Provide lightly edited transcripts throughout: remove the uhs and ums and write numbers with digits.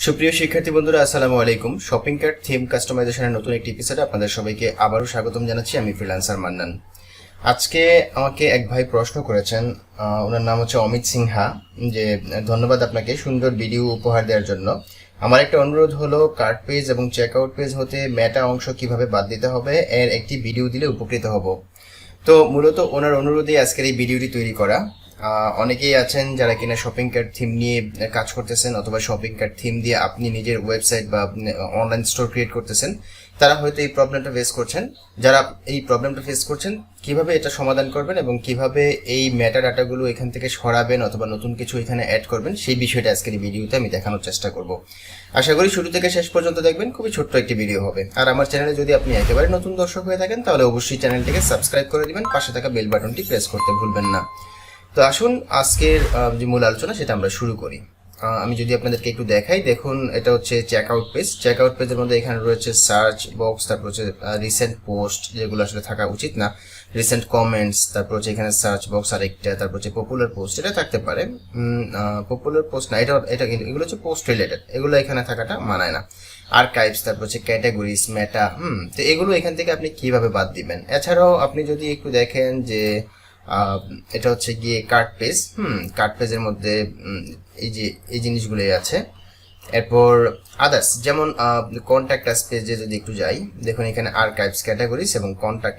সুপ্রিয় শিক্ষার্থী বন্ধুরা, আসসালামু আলাইকুম। শপিং কার্ট থিম কাস্টমাইজেশনের নতুন একটি এপিসোডে আপনাদের সবাইকে আবারও স্বাগতম জানাচ্ছি। আমি ফ্রিল্যান্সার মান্নান। আজকে আমাকে এক ভাই প্রশ্ন করেছেন, ওনার নাম হচ্ছে অমিত সিনহা, যে ধন্যবাদ আপনাকে সুন্দর ভিডিও উপহার দেওয়ার জন্য। আমার একটা অনুরোধ হলো, কার্ট পেজ এবং চেকআউট পেজ হতে মেটা অংশ কিভাবে বাদ দিতে হবে এর একটি ভিডিও দিলে উপকৃত হব। তো মূলত ওনার অনুরোধে আজকের এই ভিডিওটি তৈরি করা। অনেকেই আছেন যারা কিনা শপিং কার্ট থিম নিয়ে কাজ করতেছেন, অথবা শপিং কার্ট থিম দিয়ে আপনি নিজের ওয়েবসাইট বা অনলাইন স্টোর ক্রিয়েট করতেছেন। তারা হয়তো এই প্রবলেমটা ফেস করছেন। যারা এই প্রবলেমটা ফেস করছেন, কিভাবে এটা সমাধান করবেন এবং কিভাবে এই মেটা ডাটাগুলো এখান থেকে সরাবেন অথবা নতুন কিছু এখানে অ্যাড করবেন, সেই বিষয়টা আজকের এই ভিডিওতে আমি দেখানোর চেষ্টা করব। আশা করি শুরু থেকে শেষ পর্যন্ত দেখবেন, খুবই ছোট্ট একটি ভিডিও হবে। আর আমার চ্যানেলে যদি আপনি একেবারে নতুন দর্শক হয়ে থাকেন, তাহলে অবশ্যই চ্যানেলটিকে সাবস্ক্রাইব করে দিবেন, পাশে থাকা বেল বাটনটি প্রেস করতে ভুলবেন না। তো আসুন আজকের যে মূল আলোচনা সেটা আমরা শুরু করি। আমি যদি আপনাদেরকে একটু দেখাই, দেখুন এটা হচ্ছে চেকআউট পেজ। চেকআউট পেজের মধ্যে এখানে রয়েছে সার্চ বক্স, তারপর হচ্ছে রিসেন্ট পোস্ট, যেগুলো আসলে থাকা উচিত না, রিসেন্ট কমেন্টস, তারপর হচ্ছে এখানে সার্চ বক্স আরেকটা, তারপর হচ্ছে পপুলার পোস্ট, এটা থাকতে পারে। পপুলার পোস্ট না, এটা কিন্তু এগুলো হচ্ছে পোস্ট রিলেটেড, এগুলো এখানে থাকাটা মানায় না। আর্কাইভস, তারপর হচ্ছে ক্যাটাগরিজ, মেটা, তো এগুলো এখান থেকে আপনি কিভাবে বাদ দিবেন। এছাড়াও আপনি যদি একটু দেখেন যে এটা হচ্ছে গিয়ে কার্ট পেজ, কার্ট পেজের মধ্যে এই জিনিসগুলোই আছে। এরপর আদার্স, যেমন কন্ট্যাক্ট আস পেজে যদি একটু যাই, দেখুন এখানে আর্কাইভস, ক্যাটাগরিজ এবং কন্ট্যাক্ট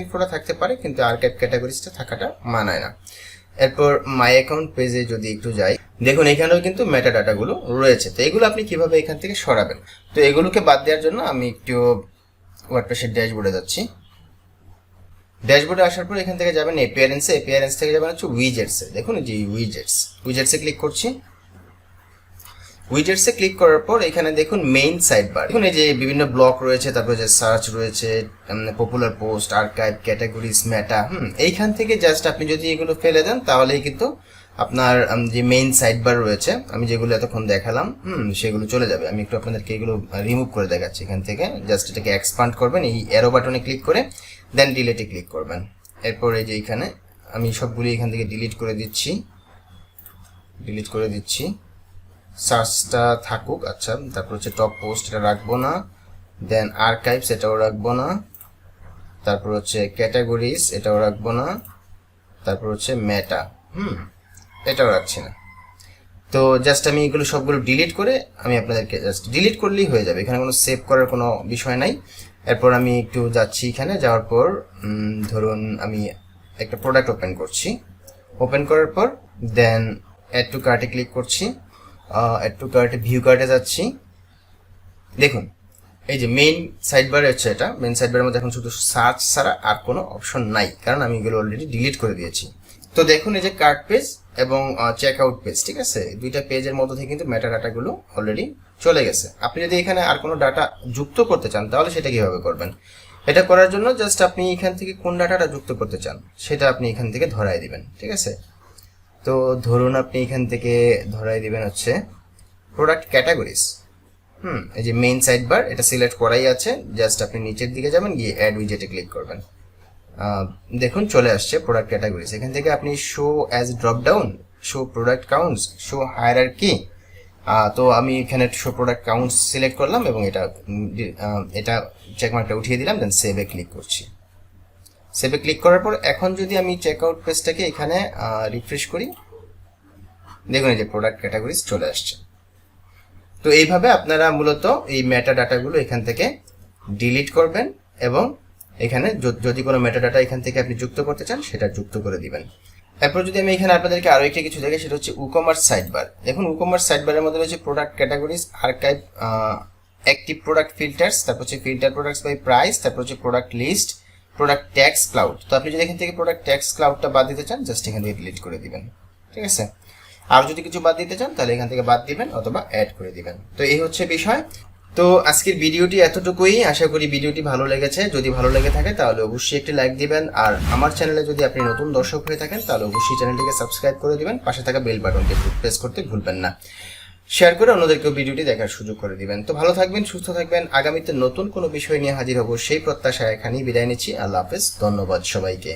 ইনফোটা থাকতে পারে, কিন্তু আর্কাইভ ক্যাটাগরিজটা থাকাটা মানায় না। এরপর মাই অ্যাকাউন্ট পেজে যদি একটু যাই, দেখুন এখানেও কিন্তু মেটা ডাটাগুলো রয়েছে। তো এগুলো আপনি কিভাবে এখান থেকে সরাবেন। তো এগুলোকে বাদ দেওয়ার জন্য আমি একটু ওয়ার্ডপ্রেসের ড্যাশবোর্ডে যাচ্ছি। ড্যাশবোর্ডে আসার পর এখান থেকে যাবেন এপিয়ারেন্স থেকে যাবেন হচ্ছে উইজেটসে। দেখুন যে উইজেটসে ক্লিক করছি। উইজেটসে ক্লিক করার পর এখানে দেখুন মেইন সাইড বার, দেখুন এই যে বিভিন্ন ব্লক রয়েছে, তারপর যে সার্চ রয়েছে, পপুলার পোস্ট, আর্কাইভ, ক্যাটাগরিজ, মেটা, এইখান থেকে জাস্ট আপনি যদি এগুলো ফেলে দেন, তাহলেই কিন্তু আপনার যে মেইন সাইড বার রয়েছে, আমি যেগুলো এতক্ষণ দেখালাম, সেগুলো চলে যাবে। আমি একটু আপনাদেরকে এগুলো রিমুভ করে দেখাচ্ছি। এখান থেকে জাস্ট এটাকে এক্সপান্ড করবেন, এই অ্যারো বাটনে ক্লিক করে দেন ডিলিটে ক্লিক করবেন। এরপর এই যে এখানে আমি সবগুলি এখান থেকে ডিলিট করে দিচ্ছি। সার্চটা থাকুক, আচ্ছা। তারপর হচ্ছে টপ পোস্ট, এটা রাখবো না। দেন আর্কাইভস, এটাও রাখবো না। তারপর হচ্ছে ক্যাটাগরিজ, এটাও রাখবো না। তারপর হচ্ছে মেটা, এটাও রাখছি না। তো জাস্ট আমি এগুলো সবগুলো ডিলিট করে আমি আপনাদেরকে জাস্ট ডিলিট করলেই হয়ে যাবে, এখানে কোনো সেভ করার কোনো বিষয় নাই। এরপর আমি একটু যাচ্ছি, এখানে যাওয়ার পর ধরুন আমি একটা প্রোডাক্ট ওপেন করছি। ওপেন করার পর দেন অ্যাড টু কার্টে ক্লিক করছি। অ্যাড টু কার্টে ভিউ কার্টে যাচ্ছি। দেখুন এই যে মেইন সাইডবারে হচ্ছে, এটা মেইন সাইডবারের মধ্যে এখন শুধু সার্চ ছাড়া আর কোনো অপশন নাই, কারণ আমি এগুলো অলরেডি ডিলিট করে দিয়েছি। তো দেখুন এই যে কার্ট পেজ এবং চেকআউট পেজ, ঠিক আছে, দুইটা পেজের মধ্যে থেকে কিন্তু মেটা ডাটাগুলো অলরেডি চলে গেছে। আপনি যদি এখানে আর কোনো ডাটা যুক্ত করতে চান, তাহলে সেটা কিভাবে করবেন। এটা করার জন্য জাস্ট আপনি এখান থেকে কোন ডাটাটা যুক্ত করতে চান সেটা আপনি এখান থেকে ধরাই দিবেন, ঠিক আছে। তো ধরুন আপনি এখান থেকে ধরাই দিবেন হচ্ছে প্রোডাক্ট ক্যাটাগরিজ। এই যে মেইন সাইড বার, এটা সিলেক্ট করাই আছে। জাস্ট আপনি নিচের দিকে যাবেন, গিয়ে অ্যাড উইজেটে ক্লিক করবেন। দেখুন চলে আসছে প্রোডাক্ট ক্যাটাগরিজ। এখান থেকে আপনি so as drop down, show product counts, show hierarchy. তো আমি এখানে শো প্রোডাক্ট কাউন্টস সিলেক্ট করলাম এবং এটা চেকমার্কটা উঠিয়ে দিলাম। দেন সেভে ক্লিক করছি। সেভে ক্লিক করার পর এখন যদি আমি চেকআউট পেজটাকে এখানে রিফ্রেশ করি, দেখুন এই যে প্রোডাক্ট ক্যাটাগরিজ চলে আসছে। তো এইভাবে আপনারা মূলত এই মেটা ডাটাগুলো এখান থেকে ডিলিট করবেন এবং এখানে যদি কোনো মেটা ডাটা এখান থেকে আপনি যুক্ত করতে চান, সেটা যুক্ত করে দিবেন। এরপর যদি আমি এখানে আপনাদেরকে আরো একটা কিছু দেখি, সেটা হচ্ছে WooCommerce সাইডবার। দেখুন WooCommerce সাইডবারের মধ্যে রয়েছে product categories, archive, active product filters, তারপর হচ্ছে ফিল্টার প্রোডাক্টস বাই প্রাইস, তারপর হচ্ছে product list, product tags cloud. তো আপনি যদি এখান থেকে প্রোডাক্ট ট্যাক্স ক্লাউডটা বাদ দিতে চান, জাস্ট এখান থেকে ডিলিট করে দিবেন, ঠিক আছে। আর যদি কিছু বাদ দিতে চান, তাহলে এখান থেকে বাদ দিবেন অথবা অ্যাড করে দিবেন। তো এই হচ্ছে বিষয়। তো আজকের ভিডিওটি এতটুকুই। আশা করি ভিডিওটি ভালো লেগেছে। যদি ভালো লেগে থাকে তাহলে অবশ্যই একটি লাইক দিবেন। আর আমার চ্যানেলে যদি আপনি নতুন দর্শক হয়ে থাকেন, তাহলে অবশ্যই চ্যানেলটিকে সাবস্ক্রাইব করে দিবেন, পাশে থাকা বেল বাটনটি প্রেস করতে ভুলবেন না। শেয়ার করে অন্যদেরকেও ভিডিওটি দেখার সুযোগ করে দিবেন। তো ভালো থাকবেন, সুস্থ থাকবেন। আগামীতে নতুন কোনো বিষয় নিয়ে হাজির হব সেই প্রত্যাশায় এখানেই বিদায় নিচ্ছি। আল্লাহ হাফেজ। ধন্যবাদ সবাইকে।